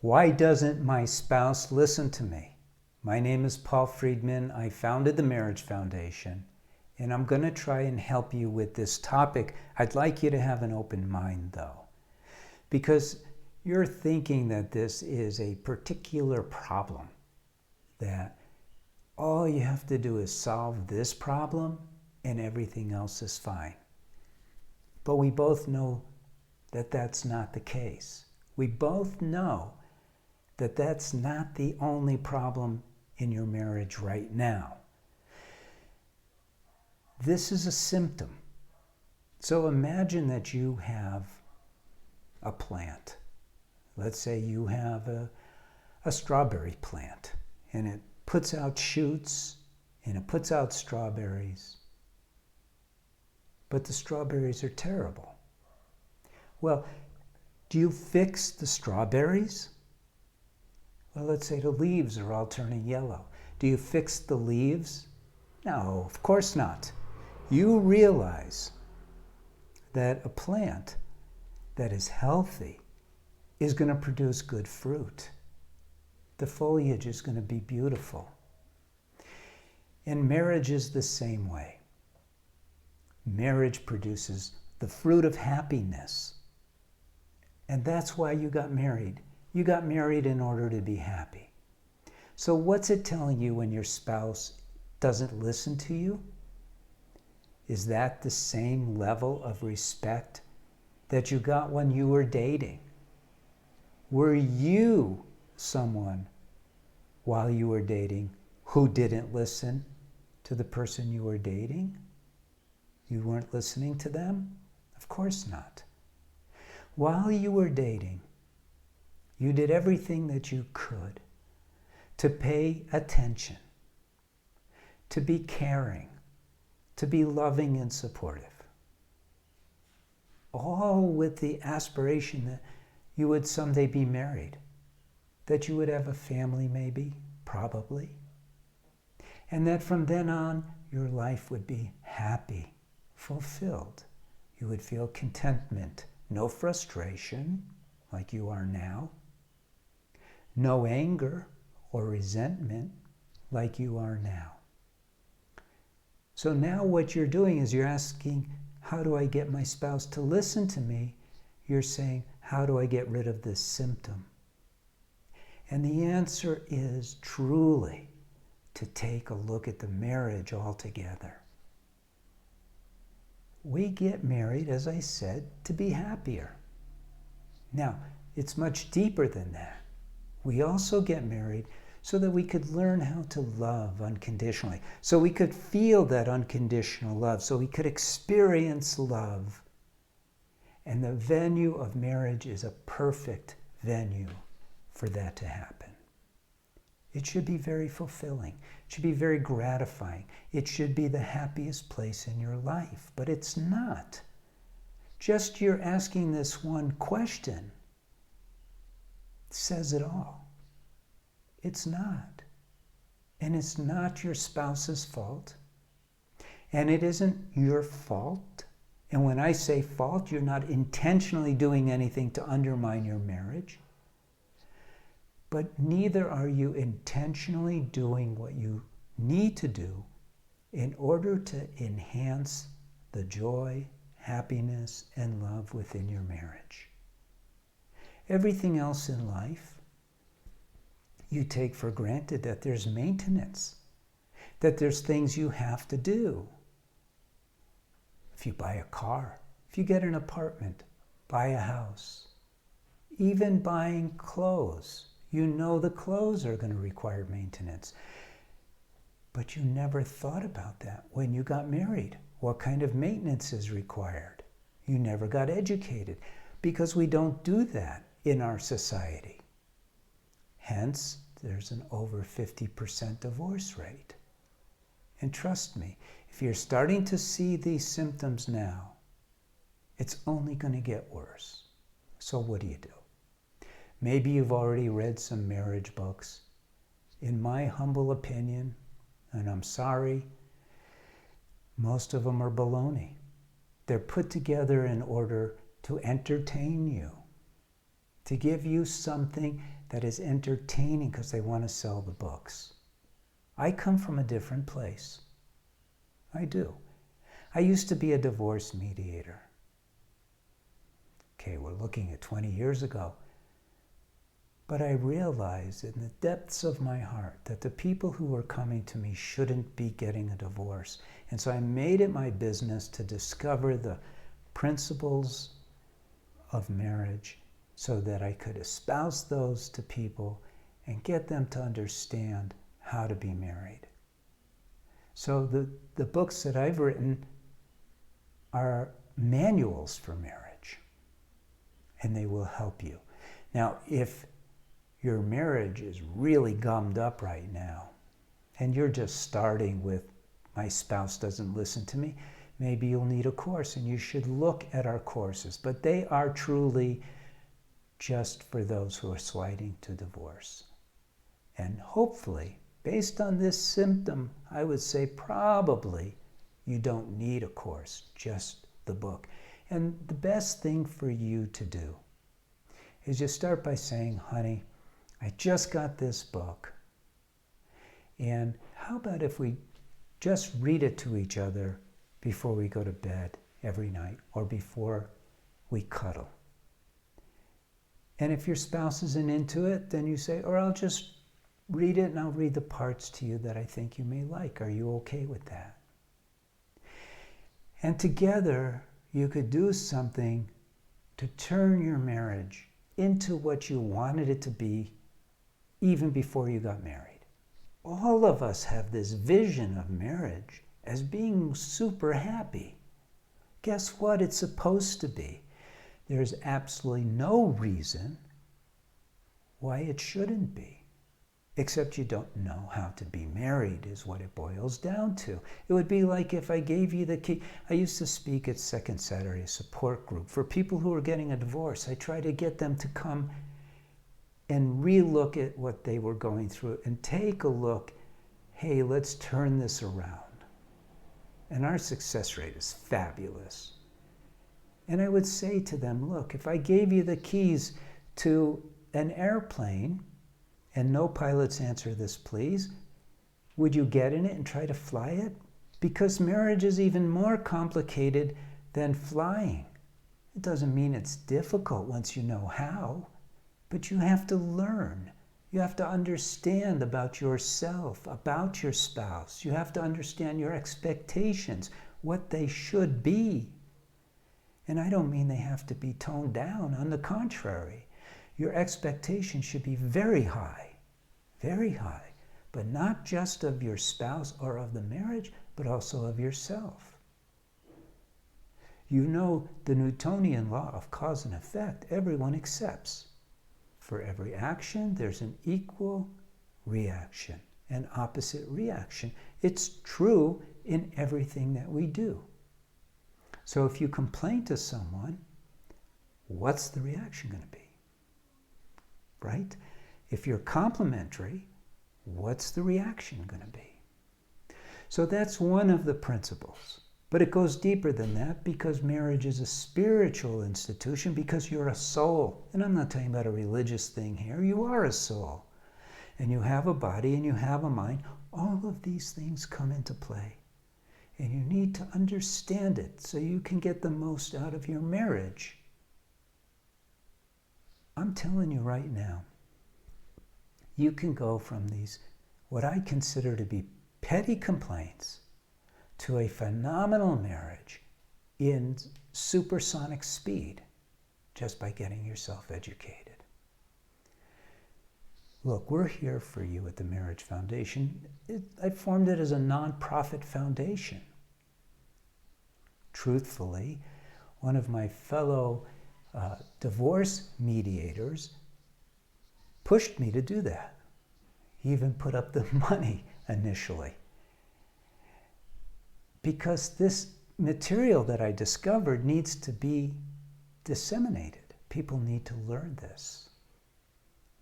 Why doesn't my spouse listen to me? My name is Paul Friedman. I founded the Marriage Foundation, and I'm going to try and help you with this topic. I'd like you to have an open mind, though, because you're thinking that this is a particular problem, that all you have to do is solve this problem and everything else is fine. But we both know that that's not the case. We both know that that's not the only problem in your marriage right now. This is a symptom. So imagine that you have a plant. Let's say you have a strawberry plant, and it puts out shoots and it puts out strawberries. But the strawberries are terrible. Well, do you fix the strawberries? Well, let's say the leaves are all turning yellow. Do you fix the leaves? No, of course not. You realize that a plant that is healthy is going to produce good fruit. The foliage is going to be beautiful. And marriage is the same way. Marriage produces the fruit of happiness. And that's why you got married. You got married in order to be happy. So what's it telling you when your spouse doesn't listen to you? Is that the same level of respect that you got when you were dating? Were you someone while you were dating who didn't listen to the person you were dating? You weren't listening to them? Of course not. While you were dating, you did everything that you could to pay attention, to be caring, to be loving and supportive. All with the aspiration that you would someday be married, that you would have a family maybe, probably, and that from then on your life would be happy, fulfilled. You would feel contentment, no frustration like you are now, no anger or resentment like you are now. So now what you're doing is you're asking, how do I get my spouse to listen to me? You're saying, how do I get rid of this symptom? And the answer is truly to take a look at the marriage altogether. We get married, as I said, to be happier. Now, it's much deeper than that. We also get married so that we could learn how to love unconditionally, so we could feel that unconditional love, so we could experience love. And the venue of marriage is a perfect venue for that to happen. It should be very fulfilling. It should be very gratifying. It should be the happiest place in your life, but it's not. Just you're asking this one question says it all. It's not. And it's not your spouse's fault. And it isn't your fault. And when I say fault, you're not intentionally doing anything to undermine your marriage. But neither are you intentionally doing what you need to do in order to enhance the joy, happiness, and love within your marriage. Everything else in life, you take for granted that there's maintenance, that there's things you have to do. If you buy a car, if you get an apartment, buy a house, even buying clothes, you know the clothes are going to require maintenance. But you never thought about that when you got married. What kind of maintenance is required? You never got educated because we don't do that in our society. Hence, there's an over 50% divorce rate. And trust me, if you're starting to see these symptoms now, it's only going to get worse. So what do you do? Maybe you've already read some marriage books. In my humble opinion, and I'm sorry, most of them are baloney. They're put together in order to entertain you, to give you something that is entertaining because they want to sell the books. I come from a different place. I do. I used to be a divorce mediator. Okay, we're looking at 20 years ago. But I realized in the depths of my heart that the people who were coming to me shouldn't be getting a divorce. And so I made it my business to discover the principles of marriage so that I could espouse those to people and get them to understand how to be married. So the books that I've written are manuals for marriage, and they will help you. Now, if your marriage is really gummed up right now, and you're just starting with, my spouse doesn't listen to me, maybe you'll need a course, and you should look at our courses. But they are truly just for those who are sliding to divorce. And hopefully, based on this symptom, I would say probably you don't need a course, just the book. And the best thing for you to do is just start by saying, honey, I just got this book. And how about if we just read it to each other before we go to bed every night or before we cuddle? And if your spouse isn't into it, then you say, or I'll just read it and I'll read the parts to you that I think you may like. Are you okay with that? And together you could do something to turn your marriage into what you wanted it to be even before you got married. All of us have this vision of marriage as being super happy. Guess what? It's supposed to be. There's absolutely no reason why it shouldn't be. Except you don't know how to be married is what it boils down to. It would be like if I gave you the key. I used to speak at Second Saturday, a support group for people who were getting a divorce. I try to get them to come and re-look at what they were going through and take a look, hey, let's turn this around. And our success rate is fabulous. And I would say to them, look, if I gave you the keys to an airplane, and no pilots answer this, please, would you get in it and try to fly it? Because marriage is even more complicated than flying. It doesn't mean it's difficult once you know how, but you have to learn. You have to understand about yourself, about your spouse. You have to understand your expectations, what they should be. And I don't mean they have to be toned down. On the contrary, your expectations should be very high, but not just of your spouse or of the marriage, but also of yourself. You know the Newtonian law of cause and effect, everyone accepts. For every action, there's an equal reaction, an opposite reaction. It's true in everything that we do. So if you complain to someone, what's the reaction going to be? Right? If you're complimentary, what's the reaction going to be? So that's one of the principles. But it goes deeper than that because marriage is a spiritual institution because you're a soul. And I'm not talking about a religious thing here. You are a soul. And you have a body and you have a mind. All of these things come into play. And you need to understand it so you can get the most out of your marriage. I'm telling you right now, you can go from these, what I consider to be petty complaints, to a phenomenal marriage in supersonic speed just by getting yourself educated. Look, we're here for you at the Marriage Foundation. I formed it as a nonprofit foundation. Truthfully, one of my fellow divorce mediators pushed me to do that. He even put up the money initially. Because this material that I discovered needs to be disseminated. People need to learn this.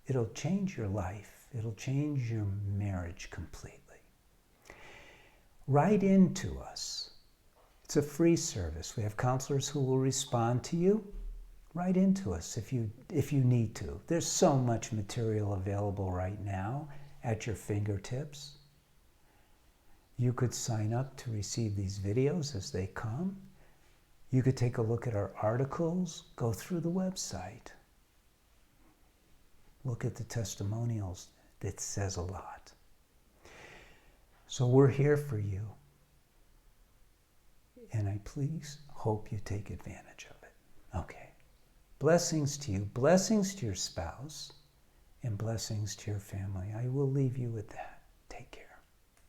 It'll change your life. It'll change your marriage completely. Write into us. It's a free service. We have counselors who will respond to you Write into us if you need to. There's so much material available right now at your fingertips. You could sign up to receive these videos as they come. You could take a look at our articles, go through the website. Look at the testimonials. It says a lot. So we're here for you. And I please hope you take advantage of it. Okay. Blessings to you, blessings to your spouse, and blessings to your family. I will leave you with that.